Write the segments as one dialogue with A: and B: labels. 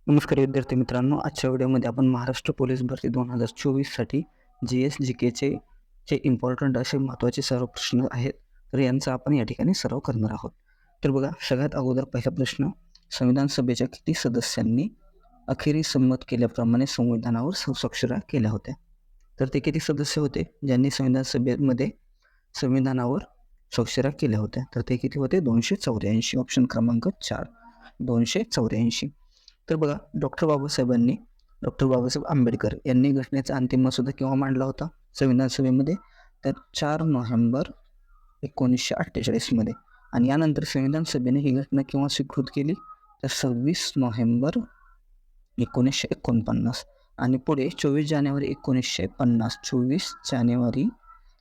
A: नमस्कार विद्यार्थी मित्रांनो, आजच्या व्हिडिओमध्ये आपण महाराष्ट्र पोलीस भरती 2024साठी GS-GKचे जे इम्पॉर्टंट असे महत्त्वाचे सर्व प्रश्न आहेत, तर यांचा आपण या ठिकाणी सराव करणार आहोत. तर बघा, सगळ्यात अगोदर पहिला प्रश्न, संविधान सभेच्या किती सदस्यांनी अखेरी संमत केल्याप्रमाणे संविधानावर स्वाक्षऱ्या केल्या होत्या? तर ते किती सदस्य होते ज्यांनी संविधान सभेमध्ये संविधानावर स्वाक्षऱ्या केल्या होत्या? तर ते किती होते? 284. ऑप्शन क्रमांक 4, 284. तर बघा, डॉक्टर बाबासाहेब आंबेडकर यांनी घटनेचा अंतिम मसुदा केव्हा मांडला होता संविधान सभेमध्ये? तर 4 नोव्हेंबर 1948 आणि यानंतर संविधान सभेने ही घटना केव्हा स्वीकृत केली? तर 26 नोव्हेंबर 1949 आणि पुढे 24 जानेवारी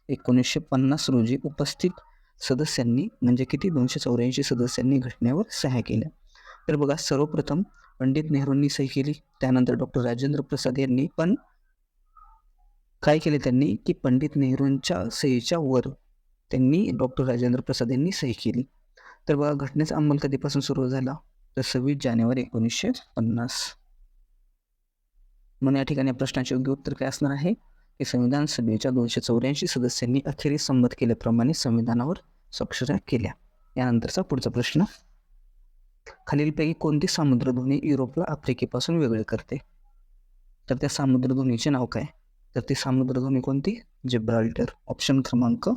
A: 1950 रोजी उपस्थित सदस्यांनी म्हणजे किती 284 सदस्यांनी घटनेवर सह्या केल्या. तर बघा, सर्वप्रथम पंडित नेहरूंनी सही केली, त्यानंतर डॉक्टर राजेंद्र प्रसाद यांनी पण काय केले, त्यांनी की पंडित नेहरूंच्या सहीच्या वर त्यांनी डॉक्टर राजेंद्र प्रसाद यांनी सही केली. तर बघा, घटनेचा अंमल कधीपासून सुरू झाला? तर 26 जानेवारी 1950. म्हणून या ठिकाणी प्रश्नाचे योग्य उत्तर काय असणार आहे की संविधान सभेच्या 284 सदस्यांनी अखेरीस संमत केल्याप्रमाणे संविधानावर स्वाक्षऱ्या केल्या. यानंतरचा पुढचा प्रश्न, खालीलपैकी कोणती सामुद्रधुनी युरोपला आफ्रिकेपासून वेगळे करते? तर त्या सामुद्रधुनीचे नाव काय? तर ती सामुद्रधुनी कोणती? जिब्राल्टर. ऑप्शन क्रमांक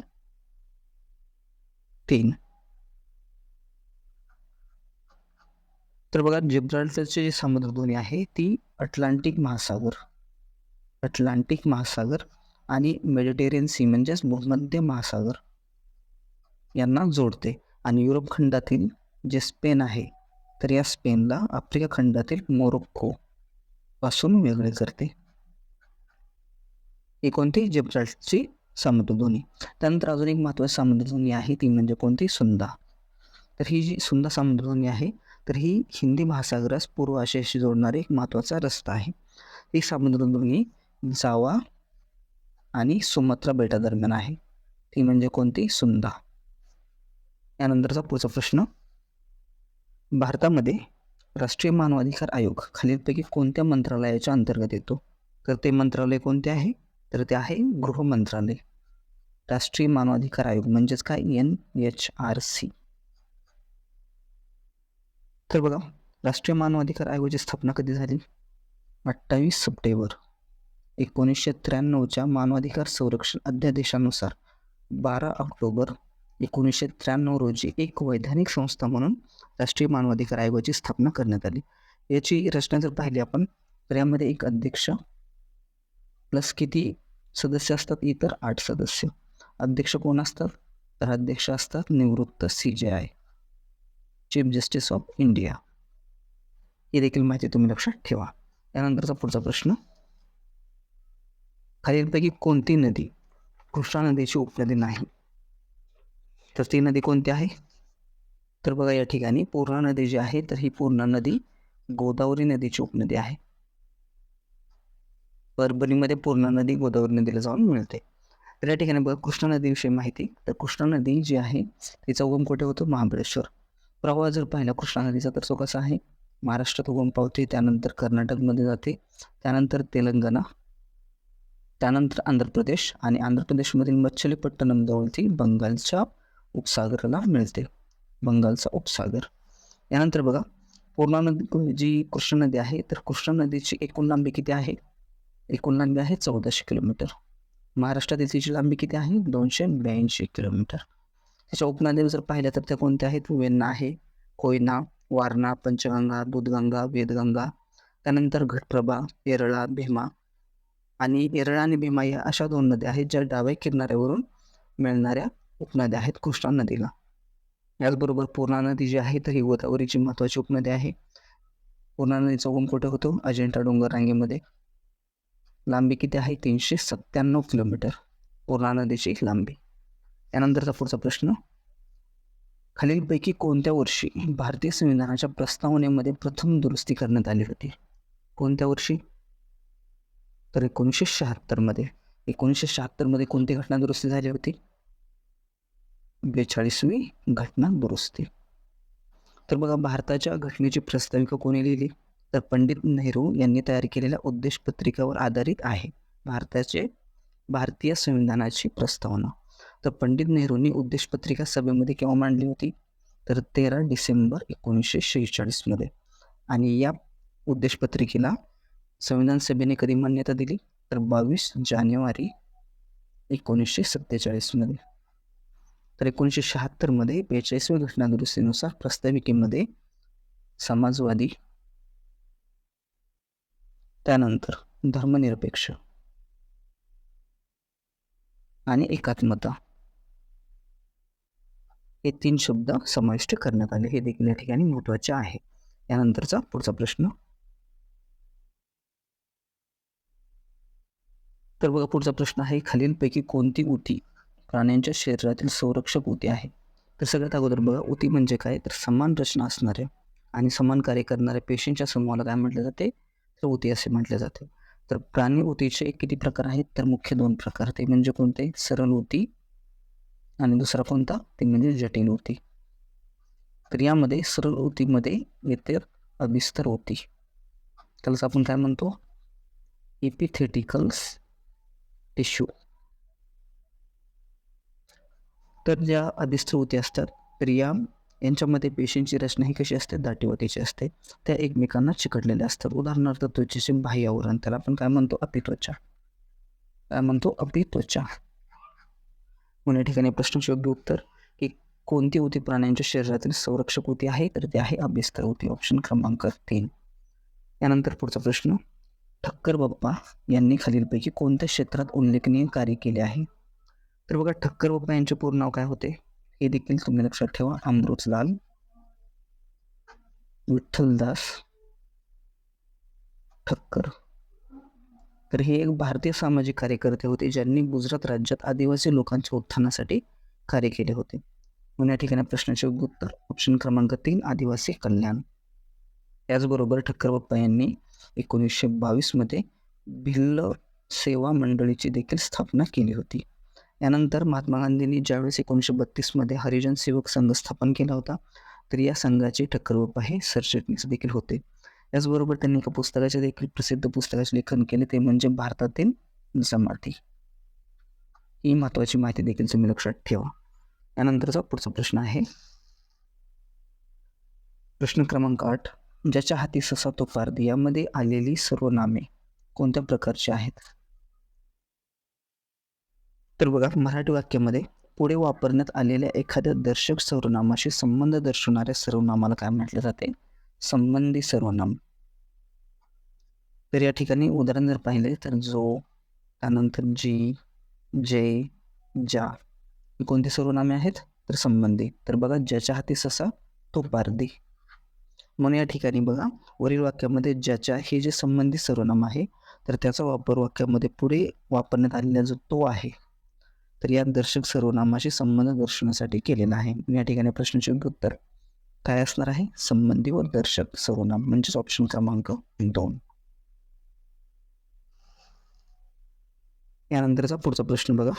A: 3. तर बघा, जिब्राल्टरची जी सामुद्रधुनी आहे ती अटलांटिक महासागर आणि मेडिटेरियन सी म्हणजेच भूमध्य महासागर यांना जोडते आणि युरोप खंडातील जे स्पेन आहे तर या स्पेनला आफ्रिका खंडातील मोरोक्को पासून वेगळे करते. ही कोणती? जिब्राल्टरची सामुद्रधुनी. त्यानंतर अजून एक महत्त्वाची सामुद्रधुनी आहे, ती म्हणजे कोणती? सुंदा. तर ही जी सुंदा सामुद्रधुनी आहे तर ही हिंदी महासागरास पूर्व आशियाशी जोडणारा एक महत्त्वाचा रस्ता आहे. ही सामुद्रधुनी जावा आणि सुमात्रा बेटादरम्यान आहे. ती म्हणजे कोणती? सुंदा. यानंतरचा पुढचा प्रश्न, भारतामध्ये राष्ट्रीय मानवाधिकार आयोग खालीलपैकी कोणत्या मंत्रालयाच्या अंतर्गत येतो? तर ते मंत्रालय कोणते आहे? तर ते आहे गृह मंत्रालय. राष्ट्रीय मानवाधिकार आयोग म्हणजेच काय? NHRC. तर बघा, राष्ट्रीय मानवाधिकार आयोगाची स्थापना कधी झाली? 28 सप्टेंबर 1993च्या मानवाधिकार संरक्षण अध्यादेशानुसार 12 ऑक्टोबर 1993 रोजी एक वैधानिक संस्था म्हणून राष्ट्रीय मानवाधिकार आयोगाची स्थापना करण्यात आली. याची रचना जर पाहिली आपण तर यामध्ये एक अध्यक्ष प्लस किती सदस्य असतात? इतर 8 सदस्य. अध्यक्ष कोण असतात? तर अध्यक्ष असतात निवृत्त CJI, chief justice of India. ही देखील माहिती तुम्ही लक्षात ठेवा. त्यानंतरचा पुढचा प्रश्न, खालीलपैकी कोणती नदी कृष्णा नदीची उपनदी नाही? तर ती नदी कोणती आहे? तर बघा, या ठिकाणी पूर्णा नदी जी आहे तर ही पूर्णा नदी गोदावरी नदीची उपनदी आहे. परभणीमध्ये पूर्णा नदी गोदावरी नदीला जाऊन मिळते. तर या ठिकाणी बघा, कृष्णा नदीविषयी माहिती, तर कृष्णा नदी जी आहे तिचा उगम कुठे होतो? महाबळेश्वर. प्रवाह जर पाहिला कृष्णा नदीचा तर तो कसा आहे? महाराष्ट्रात उगम पावते, त्यानंतर कर्नाटकमध्ये जाते, त्यानंतर तेलंगणा, त्यानंतर आंध्र प्रदेश आणि आंध्र प्रदेशमधील मच्छलीपट्टणम जवळ ती बंगालच्या उपसागराला मिळते, बंगालचा उपसागर. यानंतर बघा, पूर्णा नदी जी कृष्णा नदी आहे तर कृष्णा नदीची एकूण लांबी किती आहे? एकूण लांबी आहे 1400 किलोमीटर. महाराष्ट्रातील तिची लांबी किती आहे? 282 किलोमीटर. त्याच्या उपनद्या जर पाहिल्या तर त्या कोणत्या आहेत? वेण्णा आहे, कोयना, वारणा, पंचगंगा, दूधगंगा, वेदगंगा, त्यानंतर घटप्रभा, येरळा, भीमा. आणि येरळा आणि भीमा या अशा 2 नद्या आहेत ज्या डाव्या किनाऱ्यावरून मिळणाऱ्या उपनद्या आहेत कृष्णा नदीला. याचबरोबर पूर्णा नदी जी आहे तर ही गोदावरीची महत्त्वाची उपनदी आहे. पूर्णा नदीचा उगम कुठे होतो? अजिंठा डोंगर रांगेमध्ये. लांबी किती आहे? 397 किलोमीटर पूर्णा नदीची लांबी. यानंतरचा पुढचा प्रश्न, खालीलपैकी कोणत्या वर्षी भारतीय संविधानाच्या प्रस्तावनेमध्ये प्रथम दुरुस्ती करण्यात आली होती? कोणत्या वर्षी? तर 1976 1976 कोणती घटना दुरुस्ती झाली होती? 42वी घटना दुरुस्ती. तर बघा, भारताच्या घटनेची प्रस्ताविका कोणी लिहिली? तर पंडित नेहरू यांनी तयार केलेल्या उद्देश पत्रिकेवर आधारित आहे भारतीय संविधानाची प्रस्तावना. तर पंडित नेहरूंनी उद्देश पत्रिका सभेमध्ये केव्हा मांडली होती? तर 13 डिसेंबर 1946 मध्ये. आणि या उद्देश पत्रिकेला संविधान सभेने कधी मान्यता दिली? तर 22 जानेवारी 1947 मध्ये. तर 1976 मध्ये 42व्या घटना दुरुस्तीनुसार प्रस्ताविकेमध्ये समाजवादी, त्यानंतर धर्मनिरपेक्ष आणि एकात्मता हे 3 शब्द समाविष्ट करण्यात आले. हे देखील या ठिकाणी महत्त्वाचे आहे. यानंतरचा पुढचा प्रश्न. तर बघा, पुढचा प्रश्न आहे, खालीलपैकी कोणती ऊती प्राण्यांच्या शरीरातील संरक्षक ऊती आहे? तर सगळ्यात अगोदर बघा, ऊती म्हणजे काय? तर समान रचना असणाऱ्या आणि समान कार्य करणाऱ्या पेशींच्या समूहाला काय म्हटले जाते? तर ऊती असे म्हटले जाते. तर प्राणी ऊतीचे किती प्रकार आहेत? तर मुख्य 2 प्रकार. ते म्हणजे कोणते? सरळ ऊती आणि दुसरा कोणता? ते म्हणजे जटिल ऊती. तर यामध्ये सरळ ऊतीमध्ये येते अभिस्तर ऊती, त्यालाच आपण काय म्हणतो? एपिथेटिकल्स टिश्यू. तर ज्या अभिस्तर ऊती असतात तर यांच्यामध्ये पेशींची रचना ही कशी असते? दाटीवाटीची असते. त्या एकमेकांना चिकटलेल्या असतात. उदाहरणार्थ त्वचेचे बाह्य आवरण, त्याला आपण काय म्हणतो? अपित्वचा. काय म्हणतो? अपित्वचा. म्हणून या ठिकाणी प्रश्नाचे योग्य उत्तर की कोणती ऊती प्राण्यांच्या शरीरातील संरक्षक ऊती आहे? तर ते आहे अभिस्तर ऊती. ऑप्शन क्रमांक 3. यानंतर पुढचा प्रश्न. ठक्कर बाप्पा यांनी खालीलपैकी कोणत्या क्षेत्रात उल्लेखनीय कार्य केले आहे? तर बघा, ठक्कर बाप्पा यांचे पूर्ण नाव काय होते? हे देखील तुम्ही लक्षात ठेवा. अमृतलाल विठ्ठलदास ठक्कर. तर हे एक भारतीय सामाजिक कार्यकर्ते होते ज्यांनी गुजरात राज्यात आदिवासी लोकांच्या उत्थानासाठी कार्य केले होते. म्हणून या ठिकाणी प्रश्नाचे उत्तर ऑप्शन क्रमांक 3 आदिवासी कल्याण. याचबरोबर ठक्कर बाप्पा यांनी 1922 मध्ये भिल्ल सेवा मंडळीची देखील स्थापना केली होती. यानंतर महात्मा गांधींनी ज्यावेळेस 1932 मध्ये हरिजन सेवक संघ स्थापन केला होता तर या संघाचे ठक्कर बाप्पा हे सरचिटणीस देखील होते. याचबरोबर त्यांनी एका पुस्तकाचे देखील प्रसिद्ध पुस्तकाचे लेखन केले, ते म्हणजे भारतातील जमाती. ही महत्त्वाची माहिती देखील तुम्ही लक्षात ठेवा. यानंतरचा पुढचा प्रश्न आहे प्रश्न क्रमांक 8. ज्याच्या हाती ससा तो पारधी यामध्ये आलेली सर्व नामे कोणत्या प्रकारची आहेत? तर बघा, मराठी वाक्यामध्ये पुढे वापरण्यात आलेल्या एखाद्या दर्शक सर्वनामाशी संबंध दर्शवणाऱ्या सर्वनामाला काय म्हटले जाते? संबंधी सर्वनाम. तर या ठिकाणी उदाहरण जर पाहिले तर जो, त्यानंतर जी, जे, ज्या, कोणती सर्वनामे आहेत? तर संबंधी. तर बघा, ज्याच्या हाती ससा तो पारधी. म्हणून या ठिकाणी बघा, वरील वाक्यामध्ये ज्याच्या हे जे संबंधी सर्वनाम आहे तर त्याचा वापर वाक्यामध्ये पुढे वापरण्यात आलेला जो तो आहे तर या दर्शक सर्वनामाशी संबंध दर्शवण्यासाठी केलेला आहे. या ठिकाणी प्रश्नाचे उत्तर काय असणार आहे? संबंधी व दर्शक सर्वनाम, म्हणजेच ऑप्शन क्रमांक 2. यानंतरचा पुढचा प्रश्न बघा,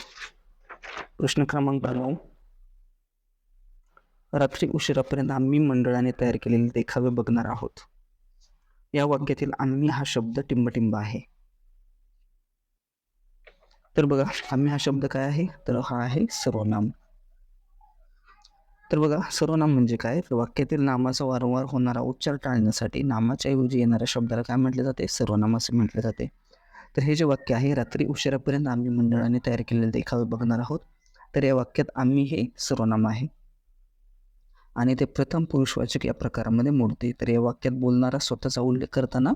A: प्रश्न क्रमांक 9. रात्री उशिरापर्यंत आम्ही मंडळाने तयार केलेले देखावे बघणार आहोत. या वाक्यातील आम्ही हा शब्द टिंबटिंब आहे. तर बघा, आम्ही हा शब्द काय आहे? तर हा आहे सर्वनाम. तर बघा, सर्वनाम म्हणजे काय? तर वाक्यातील नामाचा वारंवार होणारा उच्चार टाळण्यासाठी नामाच्या ऐवजी येणाऱ्या शब्दाला काय म्हटले जाते? सर्वनाम असे म्हटले जाते. तर हे जे वाक्य आहे, रात्री उशिरापर्यंत आम्ही मंडळाने तयार केलेले देखावे बघणार आहोत, तर या वाक्यात आम्ही हे सर्वनाम आहे आणि ते प्रथम पुरुषवाचक या प्रकारामध्ये मोडते. तर या वाक्यात बोलणारा स्वतःचा उल्लेख करताना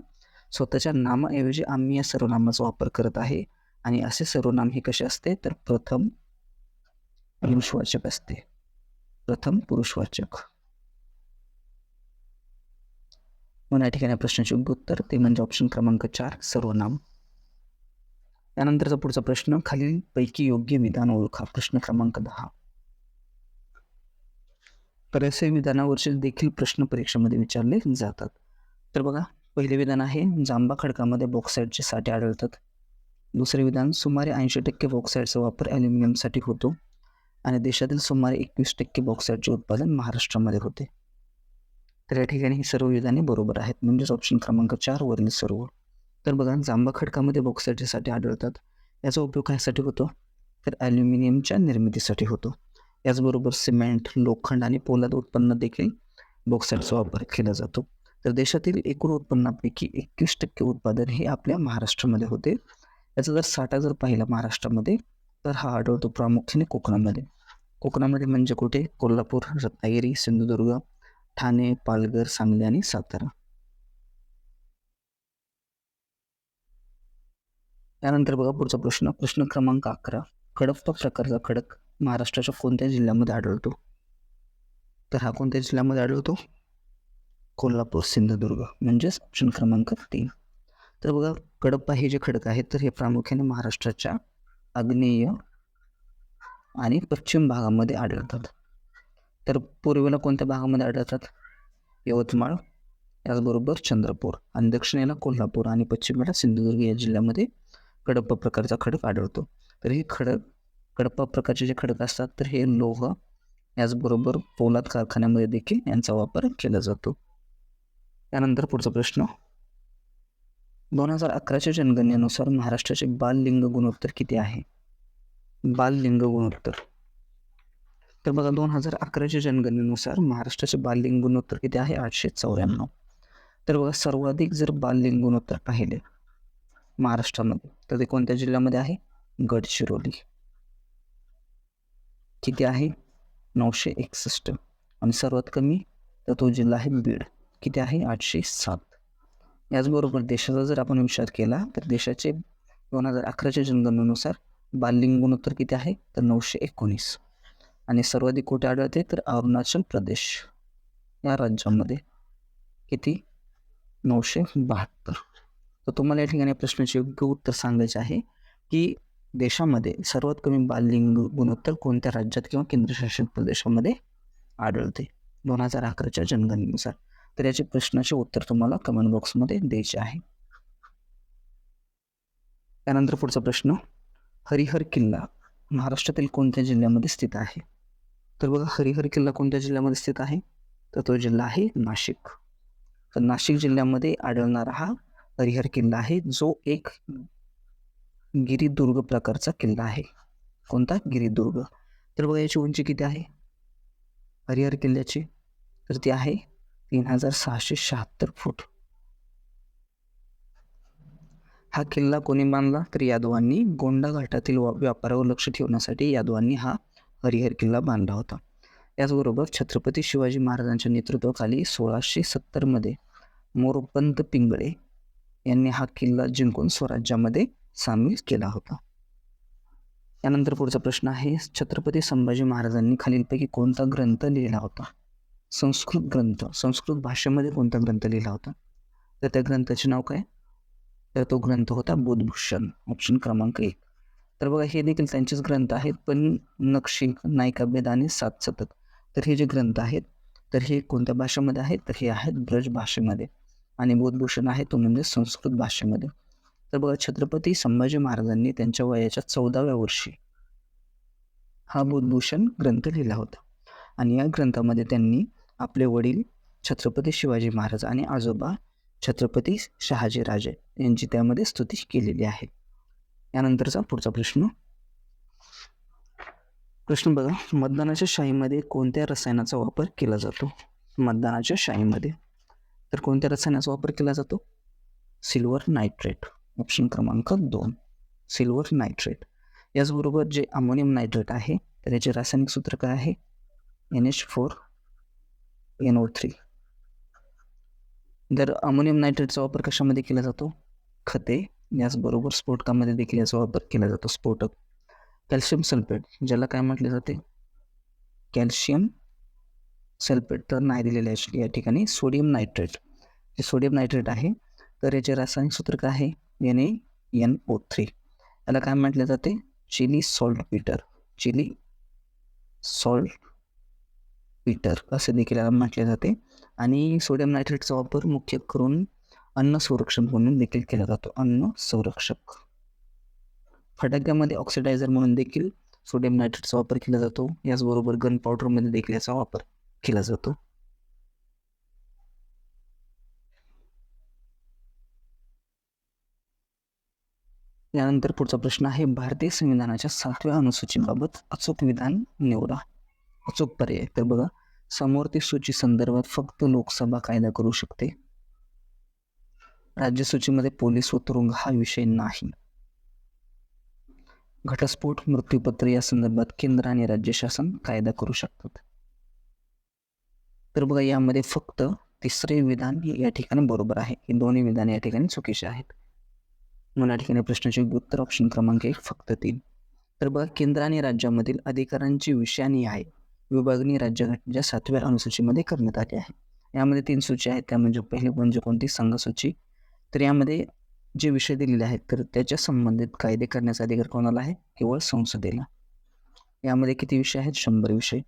A: स्वतःच्या नामाऐवजी आम्ही या सर्वनामाचा वापर करत आहे आणि असे सर्वनाम हे कसे असते? तर प्रथम पुरुषवाचक असते. प्रथम पुरुषवाचक. म्हणून या ठिकाणी प्रश्नाचे उत्तर ते म्हणजे ऑप्शन क्रमांक 4 सर्वनाम. त्यानंतरचा पुढचा प्रश्न, खालीलपैकी योग्य विधान ओळखा. प्रश्न क्रमांक 10. तर असे विधानावरचे देखील प्रश्न परीक्षेमध्ये विचारले जातात. तर बघा, पहिले विधान आहे जांबा खडकामध्ये बॉक्साईटचे साठे आढळतात. दुसरे विधान, सुमारे 80% बॉक्साईटचा वापर ॲल्युमिनियमसाठी होतो आणि देशातील सुमारे 21% बॉक्साईटचे उत्पादन महाराष्ट्रामध्ये होते. तर या ठिकाणी ही सर्व विधाने बरोबर आहेत, म्हणजेच ऑप्शन क्रमांक 4 वरील सर्व. तर बघा, जांबा खडकामध्ये बॉक्साईटसाठी आढळतात. याचा उपयोग कशासाठी होतो? तर ॲल्युमिनियमच्या निर्मितीसाठी होतो. याचबरोबर सिमेंट, लोखंड आणि पोलाद उत्पन्न देखील बॉक्साईटचा वापर केला जातो. तर देशातील एकूण उत्पन्नापैकी 21% उत्पादन हे आपल्या महाराष्ट्रामध्ये होते. याचा जर साठा जर पाहिला महाराष्ट्रामध्ये, तर हा आढळतो प्रामुख्याने कोकणामध्ये. कोकणामध्ये म्हणजे कुठे? कोल्हापूर, रत्नागिरी, सिंधुदुर्ग, ठाणे, पालघर, सांगली आणि सातारा. त्यानंतर बघा पुढचा प्रश्न, प्रश्न क्रमांक 11. कडप्पा प्रकारचा खडक महाराष्ट्राच्या कोणत्या जिल्ह्यामध्ये आढळतो? तर हा कोणत्या जिल्ह्यामध्ये आढळतो? कोल्हापूर, सिंधुदुर्ग, म्हणजेच ऑप्शन क्रमांक 3. तर बघा, कडप्पा हे जे खडक आहेत, तर हे प्रामुख्याने महाराष्ट्राच्या आग्नेय आणि पश्चिम भागामध्ये आढळतात. तर पूर्वेला कोणत्या भागामध्ये आढळतात? यवतमाळ, याचबरोबर चंद्रपूर, आणि दक्षिणेला कोल्हापूर आणि पश्चिमेला सिंधुदुर्ग या जिल्ह्यामध्ये कडप्पा प्रकारचा खडक आढळतो. तर हे कडप्पा प्रकारचे जे खडक असतात, तर हे लोह, याचबरोबर पोलाद कारखान्यामध्ये देखील यांचा वापर केला जातो. त्यानंतर पुढचा प्रश्न, 2011च्या जनगणनेनुसार महाराष्ट्राचे बाललिंग गुणोत्तर किती आहे? बाललिंग गुणोत्तर. तर बघा, 2011च्या जनगणनेनुसार महाराष्ट्राचे बाललिंग गुणोत्तर किती आहे? 894. तर बघा, सर्वाधिक जर बाललिंग गुणोत्तर पाहिले महाराष्ट्रामध्ये, तर ते कोणत्या जिल्ह्यामध्ये आहे? गडचिरोली. किती आहे? 961. आणि सर्वात कमी तर तो जिल्हा आहे बीड. किती आहे? 807. याचबरोबर देशाचा जर आपण विचार केला, तर देशाचे 2011च्या जनगणनेनुसार बाललिंग गुणोत्तर किती आहे? तर 919. आणि सर्वाधिक कुठे आढळते? तर अरुणाचल प्रदेश या राज्यामध्ये. किती? 972. तर तुम्हाला या ठिकाणी प्रश्नाचे योग्य उत्तर सांगायचे आहे की देशामध्ये सर्वात कमी बाललिंग गुणोत्तर कोणत्या राज्यात किंवा केंद्रशासित प्रदेशामध्ये आढळते 2011च्या जनगणनेनुसार. तर याचे प्रश्नाचे उत्तर तुम्हाला कमेंट बॉक्समध्ये द्यायचे आहे. त्यानंतर पुढचा प्रश्न, हरिहर किल्ला महाराष्ट्रातील कोणत्या जिल्ह्यामध्ये स्थित आहे? तर बघा, हरिहर किल्ला कोणत्या जिल्ह्यामध्ये स्थित आहे? तर तो जिल्हा आहे नाशिक. तर नाशिक जिल्ह्यामध्ये आढळणारा हा हरिहर किल्ला आहे, जो एक गिरिदुर्ग प्रकारचा किल्ला आहे. कोणता? गिरिदुर्ग. तर बघा, याची उंची किती आहे हरिहर किल्ल्याची? तर ती आहे 3676 फूट. हा किल्ला कोणी बांधला? तर यादवांनी. गोंडा घाटातील व्यापारावर लक्ष ठेवण्यासाठी यादवांनी हा हरिहर किल्ला बांधला होता. याचबरोबर छत्रपती शिवाजी महाराजांच्या नेतृत्वाखाली 1670मध्ये मोरोपंत पिंगळे यांनी हा किल्ला जिंकून स्वराज्यामध्ये सामील केला होता. यानंतर पुढचा प्रश्न आहे, छत्रपती संभाजी महाराजांनी खालीलपैकी कोणता ग्रंथ लिहिला होता? संस्कृत ग्रंथ. संस्कृत भाषेमध्ये कोणता ग्रंथ लिहिला होता? तर त्या ग्रंथाचे नाव काय? तर तो ग्रंथ होता बुधभूषण, ऑप्शन क्रमांक 1. तर बघा, हे देखील त्यांचेच ग्रंथ आहेत, पण नक्षी, नायिकाभेद आणि सातशतक, तर हे जे ग्रंथ आहेत, तर हे कोणत्या भाषेमध्ये आहेत? तर हे आहेत ब्रज भाषेमध्ये. आणि बुधभूषण आहे तो म्हणजे संस्कृत भाषेमध्ये. तर बघा, छत्रपती संभाजी महाराजांनी त्यांच्या वयाच्या 14व्या वर्षी हा बुधभूषण ग्रंथ लिहिला होता. आणि या ग्रंथामध्ये त्यांनी आपले वडील छत्रपती शिवाजी महाराज आणि आजोबा छत्रपती शहाजीराजे यांची त्यामध्ये स्तुती केलेली आहे. यानंतरचा पुढचा प्रश्न बघा, मतदानाच्या शाईमध्ये कोणत्या रसायनाचा वापर केला जातो? मतदानाच्या शाईमध्ये तर कोणत्या रसायनाचा वापर केला जातो? सिल्वर नायट्रेट, ऑप्शन क्रमांक 2, सिल्वर नायट्रेट. याचबरोबर जे अमोनियम नायट्रेट आहे, तर याचे रासायनिक सूत्र काय आहे? NH4NO3. तर अमोनियम नायट्रेटचा वापर कशामध्ये केला जातो? खते, याचबरोबर स्फोटकामध्ये देखील याचा वापर केला जातो, स्फोटक. कॅल्शियम सल्फेट, ज्याला काय म्हटले जाते? Calcium sulphate. तर नाही दिलेले आहे या ठिकाणी. सोडियम नायट्रेट, हे सोडियम नायट्रेट आहे, तर याचे रासायनिक सूत्र काय आहे? NaNO3. याला काय म्हटले जाते? Chile saltpetre, Chile saltpetre असे देखील याला म्हटले जाते. आणि सोडियम नायट्रेटचा वापर मुख्य करून अन्न संरक्षण म्हणून देखील केला जातो, अन्न संरक्षक. फटाक्यामध्ये ऑक्सिडायझर म्हणून देखील सोडियम नायट्रेटचा वापर केला जातो. याचबरोबर गन पावडरमध्ये देखील याचा वापर केला जातो. यानंतर पुढचा प्रश्न आहे, भारतीय संविधानाच्या 7व्या अनुसूचीबाबत अचूक विधान निवडा. अचूक पर्याय. तर बघा, समवर्ती सूची संदर्भात फक्त लोकसभा कायदा करू शकते. राज्यसूचीमध्ये पोलीस व तुरुंग हा विषय नाही. घटस्फोट, मृत्यूपत्र या संदर्भात केंद्र आणि राज्य शासन कायदा करू शकतात. तर बघा, यामध्ये फक्त तिसरे विधान या ठिकाणी बरोबर आहे. ही दोन्ही विधान या ठिकाणी चुकीचे आहेत. म्हणून या ठिकाणी प्रश्नाचे उत्तर ऑप्शन क्रमांक 1 फक्त 3. तर बघा, केंद्र आणि राज्यामधील अधिकारांची विषयान्याय विभागणी राज्यघटनेच्या 7व्या अनुसूचीमध्ये करण्यात आली आहे. यामध्ये 3 सूची आहेत. त्या म्हणजे पहिली म्हणजे कोणती, संघ सूची. तर यामध्ये जे विषय दिलेले आहेत तर त्याच्या संबंधित कायदे करण्याचा अधिकार कोणाला आहे? केवळ संसदेला. यामध्ये किती विषय आहेत? 100 विषय.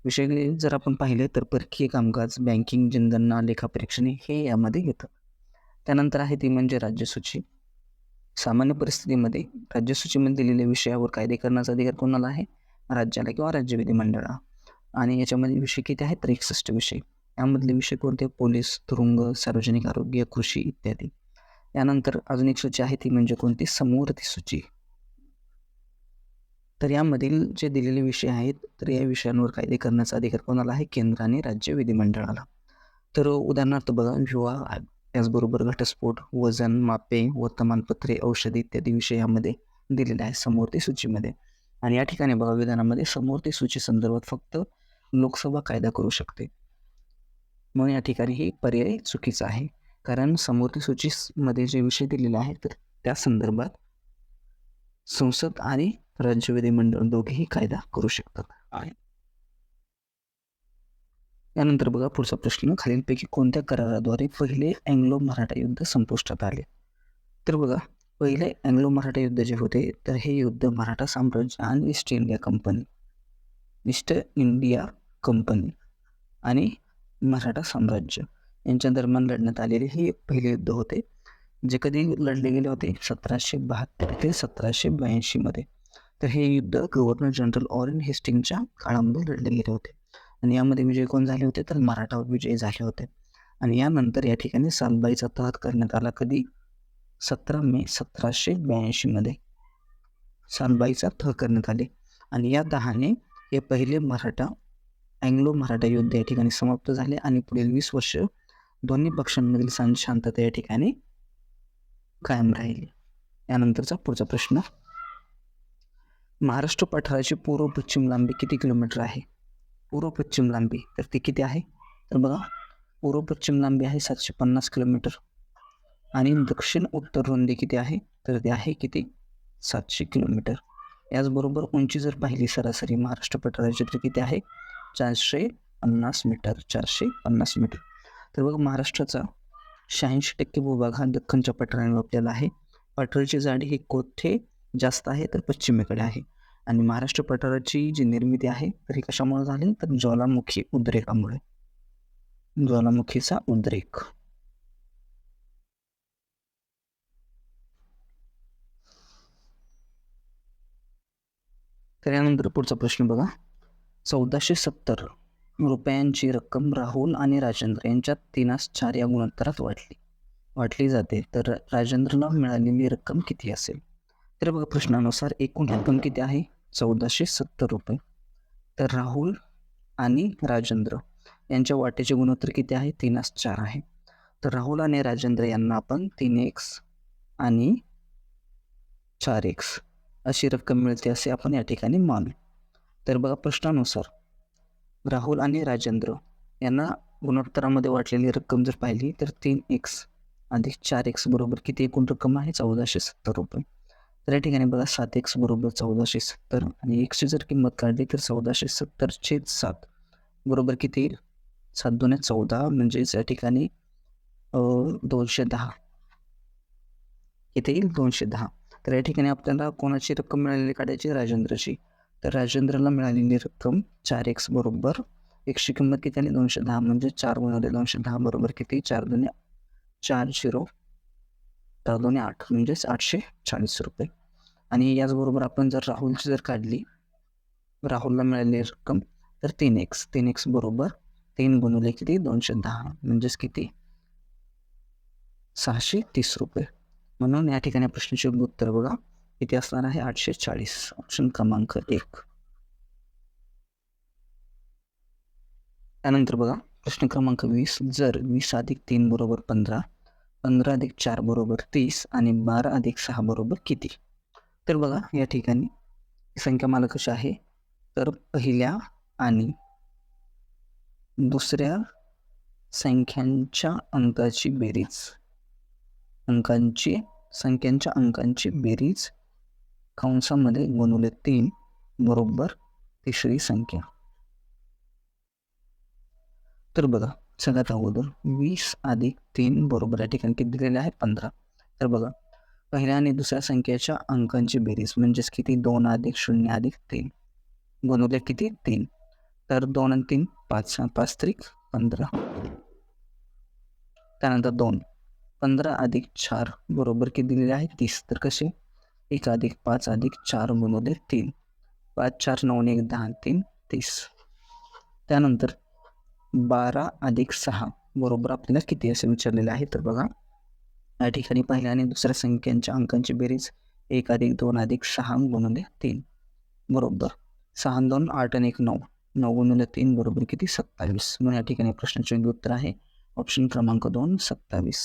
A: विषय जर आपण पाहिले तर परकीय कामकाज, बँकिंग, जनगणना, लेखापरीक्षणे हे यामध्ये येतं. त्यानंतर आहे ती म्हणजे राज्यसूची. सामान्य परिस्थितीमध्ये राज्यसूचीमध्ये दिलेल्या विषयावर कायदे करण्याचा अधिकार कोणाला आहे? राज्याला किंवा राज्य विधिमंडळाला. आणि याच्यामध्ये विषय किती आहेत? तर 61 विषय. यामधले विषय कोणते? पोलीस, तुरुंग, सार्वजनिक आरोग्य, कृषी इत्यादी. यानंतर अजून एक सूची आहे ती म्हणजे कोणती? समवर्ती सूची. तर यामधील जे दिलेले विषय आहेत तर या विषयांवर कायदे करण्याचा अधिकार कोणाला आहे? केंद्र आणि राज्य विधिमंडळाला. तर उदाहरणार्थ बघा, विवाह, त्याचबरोबर घटस्फोट, वजन, मापे, वर्तमानपत्रे, औषधी इत्यादी विषय यामध्ये दिलेले आहे समवर्ती सूचीमध्ये. आणि या ठिकाणी बघा, विधानामध्ये समवर्ती सूची संदर्भात फक्त लोकसभा कायदा करू शकते. म्हणून या ठिकाणी ही पर्याय चुकीचा आहे. कारण समवर्ती सूचीमध्ये जे विषय दिलेले आहेत तर त्या संदर्भात संसद आणि राज्य विधिमंडळ दोघेही कायदा करू शकतात. यानंतर बघा, पुढचा प्रश्न, खालीलपैकी कोणत्या कराराद्वारे पहिले अँग्लो मराठा युद्ध संपुष्टात आले? तर बघा, पहिले अँग्लो मराठा युद्ध जे होते तर हे युद्ध मराठा साम्राज्य आणि ईस्ट इंडिया कंपनी आणि मराठा साम्राज्य यांच्या दरम्यान लढण्यात आलेले हे पहिले युद्ध होते, जे कधी लढले गेले होते? 1772 ते 1782 मध्ये. तर हे युद्ध गव्हर्नर जनरल वॉरेन हेस्टिंगच्या काळामध्ये लढले गेले होते. आणि यामध्ये विजय कोण झाले होते? तर मराठावर विजय झाले होते. आणि यानंतर या ठिकाणी सालबाईचा तह करण्यात आला. कधी? 17 मे 1782 मध्ये सालबाईचा तह करण्यात आले. आणि या तहाने हे पहिले अँग्लो मराठा युद्ध या ठिकाणी समाप्त झाले आणि पुढील 20 वर्ष दोन्ही पक्षांमधील शांतता या ठिकाणी कायम राहिली. यानंतरचा पुढचा प्रश्न, महाराष्ट्र पठाराची पूर्व पश्चिम लांबी किती किलोमीटर आहे? पूर्व पश्चिम लांबी तर ती किती आहे? तर बघा, पूर्व पश्चिम लांबी आहे 750 किलोमीटर. आणि दक्षिण उत्तर रुंदी किती आहे? तर ती आहे किती? 700 किलोमीटर. याचबरोबर उंची जर पाहिली सरासरी महाराष्ट्र पठाराची तर किती आहे? 450 मीटर. 450 मीटर. तर बघा, महाराष्ट्राचा 86% भूभाग हा दख्खनच्या पठाराने व्यापलेला आहे. पठाराची जाडी ही कोठे जास्त आहे? तर पश्चिमेकडे आहे. आणि महाराष्ट्र पठाराची जी निर्मिती आहे तर ही कशामुळे झाली? तर ज्वालामुखी उद्रेकामुळे. ज्वालामुखीचा उद्रेक. तर यानंतर पुढचा प्रश्न बघा, 1470 रुपयांची रक्कम राहुल आणि राजेंद्र यांच्यात 3:4 या गुणोत्तरात वाटली जाते. तर राजेंद्रला मिळालेली रक्कम किती असेल? तर बघा, प्रश्नानुसार एकूण रक्कम किती आहे? 1470 रुपये. तर राहुल आणि राजेंद्र यांच्या वाटेचे गुणोत्तर किती आहे? 3:4 आहे. तर राहुल आणि राजेंद्र यांना आपण 3x आणि 4x अशी रक्कम मिळते असे आपण या ठिकाणी मानू. तर बघा, प्रश्नानुसार राहुल आणि राजेंद्र यांना गुणोत्तरामध्ये वाटलेली रक्कम जर पाहिली तर 3x अधिक 4x बरोबर किती एकूण रक्कम आहे? 1470 रुपये. तर या ठिकाणी बघा, 7x बरोबर 1470 आणि xची जर किंमत काढली तर 1470/7 बरोबर किती येईल? 7 दुणे 14 म्हणजेच या ठिकाणी 210. इथे येईल 210. तर या ठिकाणी आपल्याला कोणाची रक्कम मिळालेली काढायची? राजेंद्रची. तर राजेंद्रला मिळालेली रक्कम 4x बरोबर xची किंमत किती आली? 210 म्हणजे 4 गुणिले 210 बरोबर किती? 4 दुणे 4 दुणे 8 म्हणजेच 840 रुपये. आणि याचबरोबर आपण जर राहुलची जर काढली, राहुलला मिळालेली रक्कम तर 3x बरोबर 3 गुणिले किती? 210 म्हणजेच किती? 630 रुपये. म्हणून या ठिकाणी प्रश्नाचे उत्तर बघा किती असणार आहे 840. ऑप्शन क्रमांक 1. त्यानंतर बघा प्रश्न क्रमांक 20. जर 20 अधिक 3 बरोबर 15, 15 अधिक 4 बरोबर 30 आणि 12 अधिक 6 बरोबर किती? तर बघा या ठिकाणी संख्या मला कशी आहे, तर पहिल्या आणि दुसऱ्या संख्यांच्या अंकाची बेरीज, संख्यांच्या अंकांची बेरीज कंसामध्ये गुणिले 3 बरोबर तिसरी संख्या. तर बघा सगळ्यात अगोदर 20 अधिक 3 बरोबर या ठिकाणी किती दिलेले आहे 15. तर बघा पहिल्या आणि दुसऱ्या संख्येच्या अंकांची बेरीज म्हणजेच किती 2 अधिक 0 अधिक 3 गुणिले किती 3. तर 2 आणि 3 5, 5 त्रिक 15. त्यानंतर 2, 15 अधिक 4 बरोबर किती दिलेले आहे 30. तर कसे 1 अधिक 5 अधिक 4 गुणिले 3, 5 4 9 1 10 3 30. त्यानंतर 12 अधिक 6 बरोबर आपल्याला किती असे विचारलेले आहे. तर बघा या ठिकाणी पहिल्या आणि दुसऱ्या संख्यांच्या अंकांची बेरीज 1 अधिक 2 अधिक 6 गुणिले 3 बरोबर 6 2 8 आणि 1 9, 9 गुणिले 3 बरोबर किती 27. म्हणून या ठिकाणी प्रश्नाचे उत्तर आहे ऑप्शन क्रमांक 2 27.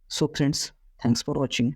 A: So friends, thanks for watching.